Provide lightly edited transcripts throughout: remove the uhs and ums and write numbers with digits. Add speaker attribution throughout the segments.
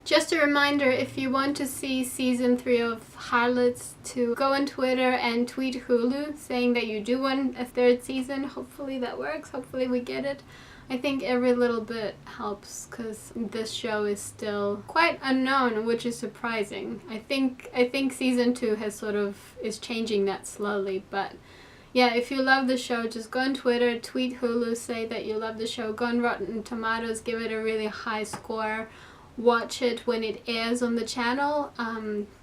Speaker 1: Just a reminder, if you want to see season 3 of Harlots, to go on Twitter and tweet Hulu saying that you do want a 3rd season. Hopefully that works. Hopefully we get it. I think every little bit helps because this show is still quite unknown, which is surprising. I think season 2 is changing that slowly, but yeah, if you love the show, just go on Twitter, tweet Hulu, say that you love the show, go on Rotten Tomatoes, give it a really high score. Watch it when it airs on the channel.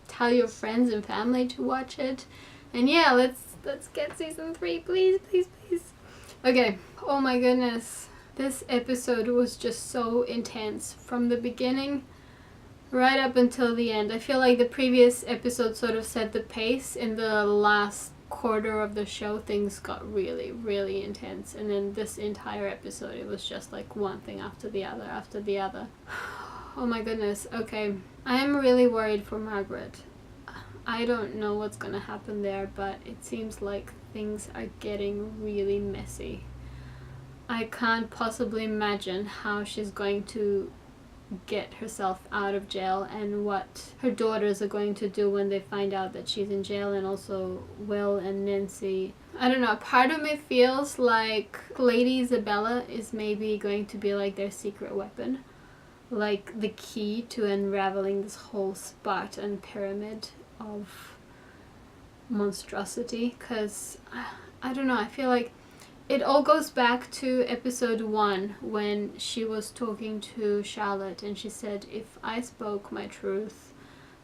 Speaker 1: Tell your friends and family to watch it. And yeah, let's get season 3, please, please, please. Okay. Oh my goodness. This episode was just so intense from the beginning right up until the end. I feel like the previous episode sort of set the pace. In the last quarter of the show, things got really, really intense. And then this entire episode, it was just like one thing after the other after the other. Oh my goodness, okay. I am really worried for Margaret. I don't know what's gonna happen there, but it seems like things are getting really messy. I can't possibly imagine how she's going to get herself out of jail and what her daughters are going to do when they find out that she's in jail, and also Will and Nancy. I don't know, part of me feels like Lady Isabella is maybe going to be like their secret weapon. Like the key to unraveling this whole Spartan pyramid of monstrosity, because I don't know, I feel like it all goes back to episode 1 when she was talking to Charlotte and she said, if I spoke my truth,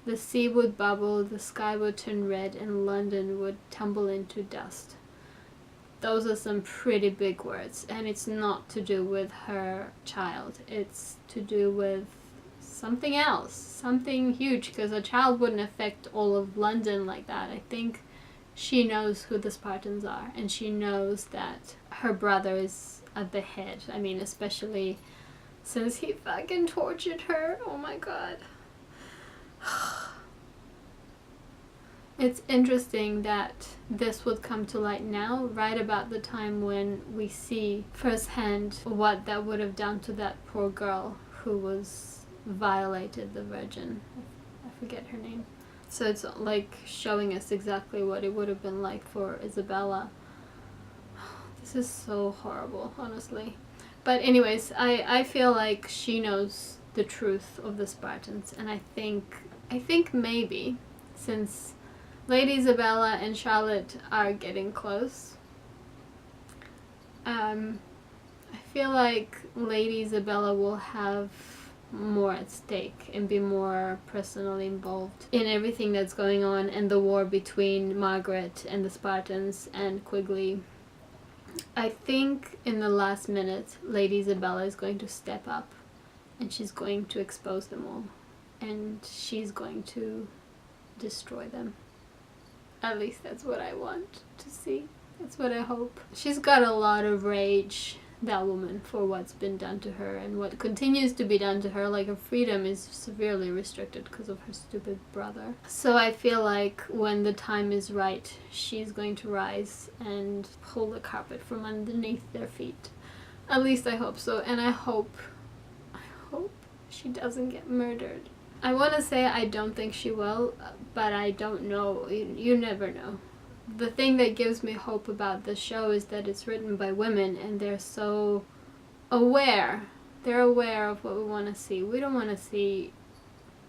Speaker 1: the sea would bubble, the sky would turn red, and London would tumble into dust. Those are some pretty big words, and it's not to do with her child. It's to do with something else, something huge, because a child wouldn't affect all of London like that. I think she knows who the Spartans are, and she knows that her brother is at the head. I mean, especially since he fucking tortured her. Oh my god. It's interesting that this would come to light now, right about the time when we see firsthand what that would have done to that poor girl who was violated, the virgin. I forget her name. So it's like showing us exactly what it would have been like for Isabella. This is so horrible, honestly. But anyways, I feel like she knows the truth of the Spartans, and I think maybe since Lady Isabella and Charlotte are getting close, I feel like Lady Isabella will have more at stake and be more personally involved in everything that's going on, and the war between Margaret and the Spartans and Quigley. I think in the last minute Lady Isabella is going to step up and she's going to expose them all, and she's going to destroy them. At least that's what I want to see. That's what I hope. She's got a lot of rage, that woman, for what's been done to her and what continues to be done to her. Like, her freedom is severely restricted because of her stupid brother. So I feel like when the time is right, she's going to rise and pull the carpet from underneath their feet. At least I hope so. And I hope she doesn't get murdered. I want to say I don't think she will, but I don't know. You never know. The thing that gives me hope about this show is that it's written by women, and they're so aware. They're aware of what we want to see. We don't want to see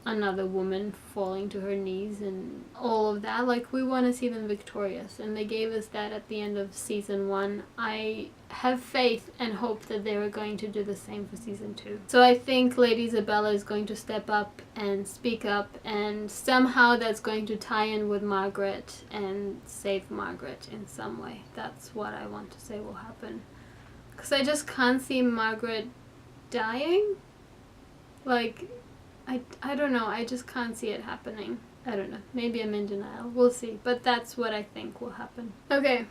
Speaker 1: another woman falling to her knees and all of that. Like, we want to see them victorious, and they gave us that at the end of season 1. I have faith and hope that they are going to do the same for season 2. So I think Lady Isabella is going to step up and speak up, and somehow that's going to tie in with Margaret and save Margaret in some way. That's what I want to say will happen. Because I just can't see Margaret dying. Like, I don't know, I just can't see it happening. I don't know, maybe I'm in denial, we'll see, but that's what I think will happen. Okay,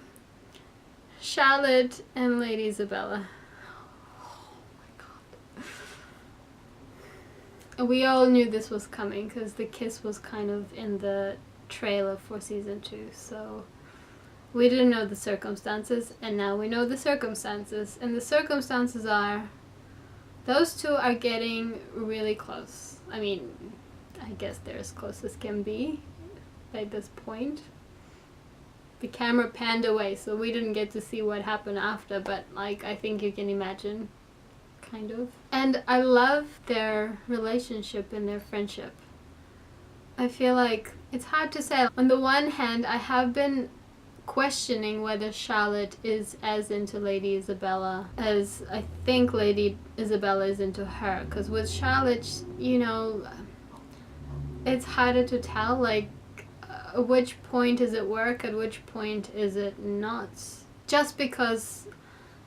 Speaker 1: Charlotte and Lady Isabella. Oh my god. We all knew this was coming because the kiss was kind of in the trailer for season 2, so we didn't know the circumstances, and now we know the circumstances, and the circumstances are those two are getting really close. I mean, I guess they're as close as can be by this point. The camera panned away, so we didn't get to see what happened after, but like, I think you can imagine, kind of. And I love their relationship and their friendship. I feel like it's hard to say. On the one hand, I have been questioning whether Charlotte is as into Lady Isabella as I think Lady Isabella is into her. Because with Charlotte, you know, it's harder to tell, like, at which point is it work, at which point is it not. Just because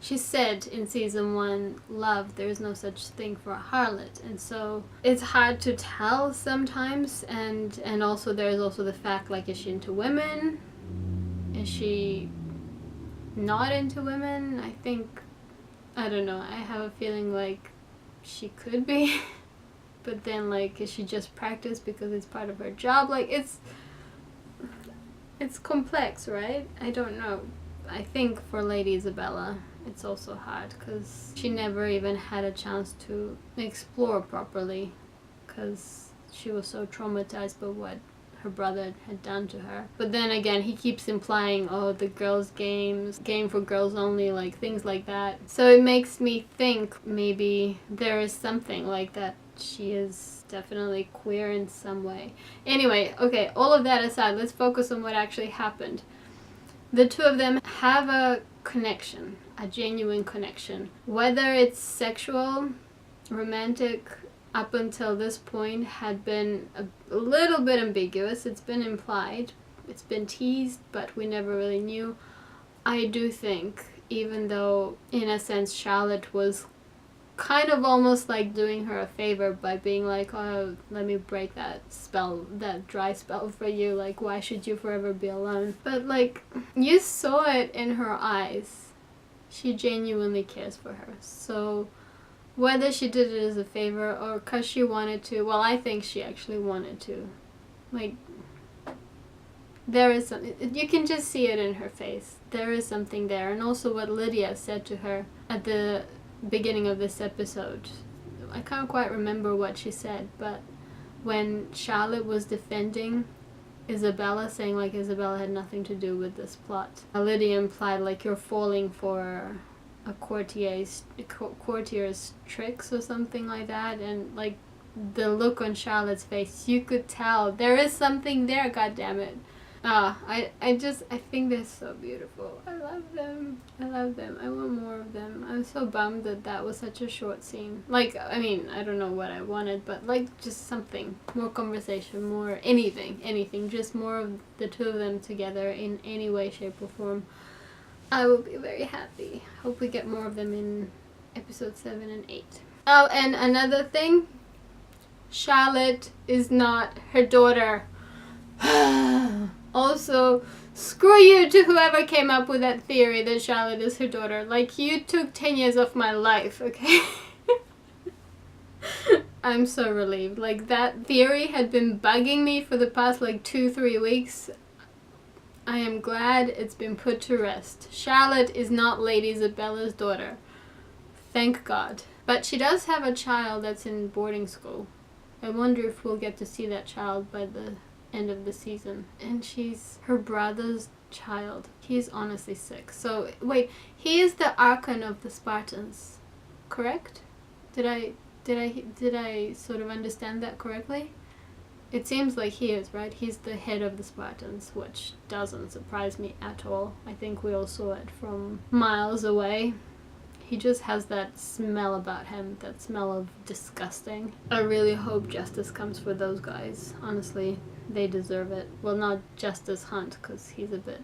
Speaker 1: she said in season 1, love, there's no such thing for a harlot. And so it's hard to tell sometimes. And also there's also the fact, like, is she into women? Is she not into women? I think, I don't know, I have a feeling like she could be. But then, like, is she just practice because it's part of her job? Like, it's complex, right? I don't know. I think for Lady Isabella, it's also hard because she never even had a chance to explore properly because she was so traumatized by what her brother had done to her. But then again, he keeps implying, oh, the girls' game for girls only, like things like that. So it makes me think maybe there is something like that. She is definitely queer in some way. Anyway, okay, all of that aside, let's focus on what actually happened. The two of them have a connection, a genuine connection. Whether it's sexual, romantic, up until this point had been a little bit ambiguous. It's been implied, it's been teased, but we never really knew. I do think, even though in a sense Charlotte was kind of almost like doing her a favor by being like, oh, let me break that spell, that dry spell for you, like, why should you forever be alone? But like, you saw it in her eyes. She genuinely cares for her. So whether she did it as a favor or because she wanted to, well, I think she actually wanted to. Like, there is something, you can just see it in her face. There is something there. And also what Lydia said to her at the beginning of this episode. I can't quite remember what she said, but when Charlotte was defending Isabella, saying like Isabella had nothing to do with this plot, Lydia implied like you're falling for a courtier's tricks or something like that, and like the look on Charlotte's face, you could tell there is something there, goddammit. I think they're so beautiful. I love them. I want more of them. I'm so bummed that was such a short scene. Like, I mean, I don't know what I wanted, but like just something. More conversation, more anything. Just more of the two of them together in any way, shape or form. I will be very happy. Hope we get more of them in episode 7 and 8. Oh, and another thing. Charlotte is not her daughter. Also, screw you to whoever came up with that theory that Charlotte is her daughter. Like, you took 10 years off my life, okay? I'm so relieved. Like, that theory had been bugging me for the past, like, 2-3 weeks. I am glad it's been put to rest. Charlotte is not Lady Isabella's daughter. Thank God. But she does have a child that's in boarding school. I wonder if we'll get to see that child by the end of the season. And she's her brother's child. He's honestly sick. So wait, he is the Archon of the Spartans, correct? Did I sort of understand that correctly? It seems like he is, right? He's the head of the Spartans, which doesn't surprise me at all. I think we all saw it from miles away. He just has that smell about him, that smell of disgusting. I really hope justice comes for those guys. Honestly, they deserve it. Well, not Justice Hunt, because he's a bit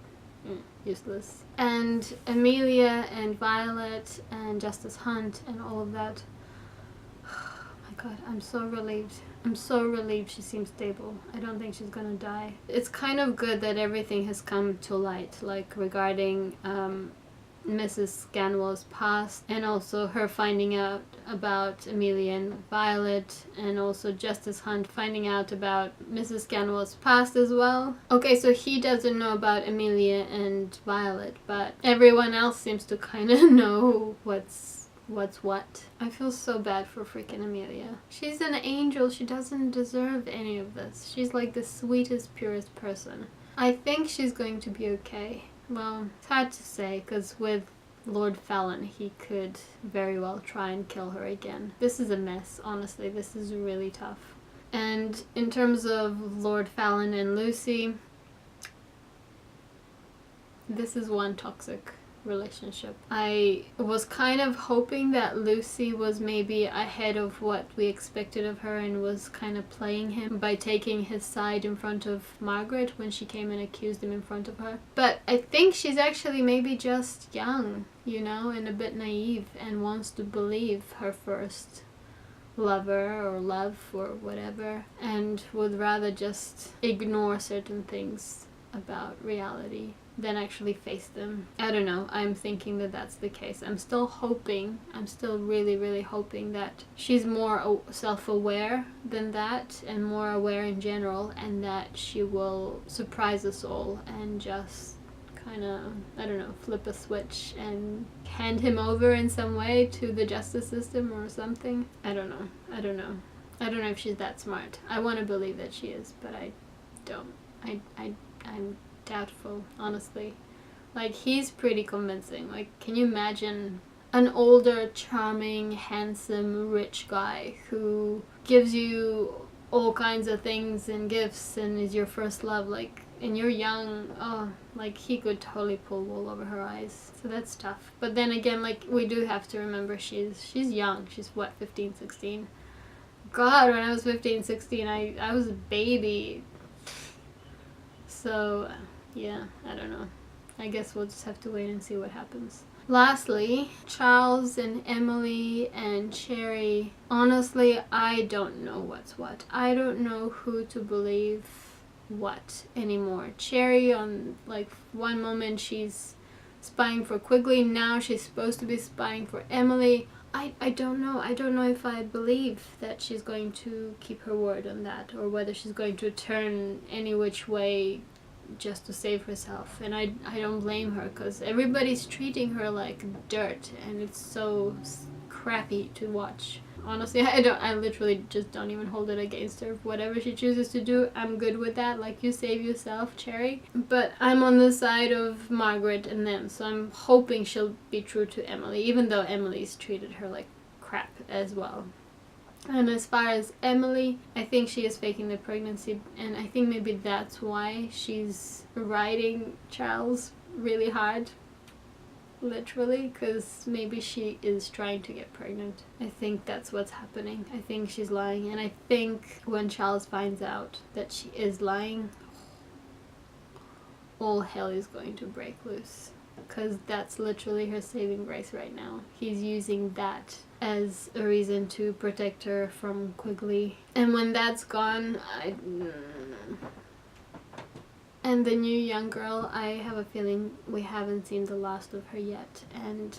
Speaker 1: useless. And Amelia and Violet and Justice Hunt and all of that. Oh my God, I'm so relieved. I'm so relieved she seems stable. I don't think she's gonna die. It's kind of good that everything has come to light, like regarding Mrs. Scanwell's past, and also her finding out about Amelia and Violet, and also Justice Hunt finding out about Mrs. Scanwell's past as well. Okay, so he doesn't know about Amelia and Violet, but everyone else seems to kind of know what's what's what. I feel so bad for freaking Amelia. She's an angel. She doesn't deserve any of this. She's like the sweetest, purest person. I think she's going to be okay. Well, it's hard to say, because with Lord Fallon, he could very well try and kill her again. This is a mess, honestly. This is really tough. And in terms of Lord Fallon and Lucy, this is one toxic relationship. I was kind of hoping that Lucy was maybe ahead of what we expected of her and was kind of playing him by taking his side in front of Margaret when she came and accused him in front of her. But I think she's actually maybe just young, you know, and a bit naive, and wants to believe her first lover or love or whatever, and would rather just ignore certain things about reality than actually face them. I don't know, I'm thinking that that's the case. I'm still really, really hoping that she's more self-aware than that, and more aware in general, and that she will surprise us all and just kind of, I don't know, flip a switch and hand him over in some way to the justice system or something. I don't know if she's that smart. I want to believe that she is, but I don't. I'm doubtful, honestly. Like, he's pretty convincing. Like, can you imagine an older, charming, handsome, rich guy who gives you all kinds of things and gifts and is your first love, like, and you're young? Oh, like, he could totally pull wool over her eyes. So that's tough. But then again, like, we do have to remember she's young. She's what, 15, 16? God, when I was 15, 16, I was a baby. So yeah, I don't know. I guess we'll just have to wait and see what happens. Lastly, Charles and Emily and Cherry. Honestly, I don't know what's what. I don't know who to believe what anymore. Cherry, on like one moment she's spying for Quigley, now she's supposed to be spying for Emily. I don't know. I don't know if I believe that she's going to keep her word on that, or whether she's going to turn any which way just to save herself. And I don't blame her, because everybody's treating her like dirt, and it's so crappy to watch. Honestly, I literally just don't even hold it against her. Whatever she chooses to do, I'm good with that. Like, you save yourself, Cherry. But I'm on the side of Margaret and them, so I'm hoping she'll be true to Emily, even though Emily's treated her like crap as well. And as far as Emily, I think she is faking the pregnancy, and I think maybe that's why she's riding Charles really hard. Literally, because maybe she is trying to get pregnant. I think that's what's happening. I think she's lying, and I think when Charles finds out that she is lying, all hell is going to break loose, because that's literally her saving grace right now. He's using that as a reason to protect her from Quigley, and when that's gone, and the new young girl, I have a feeling we haven't seen the last of her yet, and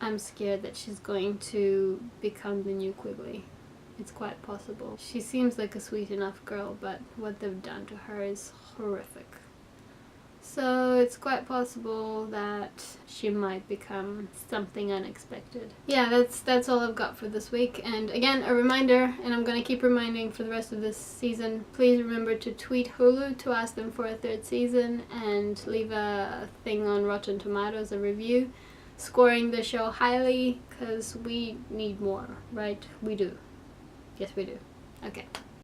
Speaker 1: I'm scared that she's going to become the new Quigley. It's quite possible. She seems like a sweet enough girl, but what they've done to her is horrific. So it's quite possible that she might become something unexpected. Yeah, that's all I've got for this week. And again, a reminder, and I'm going to keep reminding for the rest of this season, please remember to tweet Hulu to ask them for a third season, and leave a thing on Rotten Tomatoes, a review, scoring the show highly, because we need more, right? We do. Yes, we do. Okay.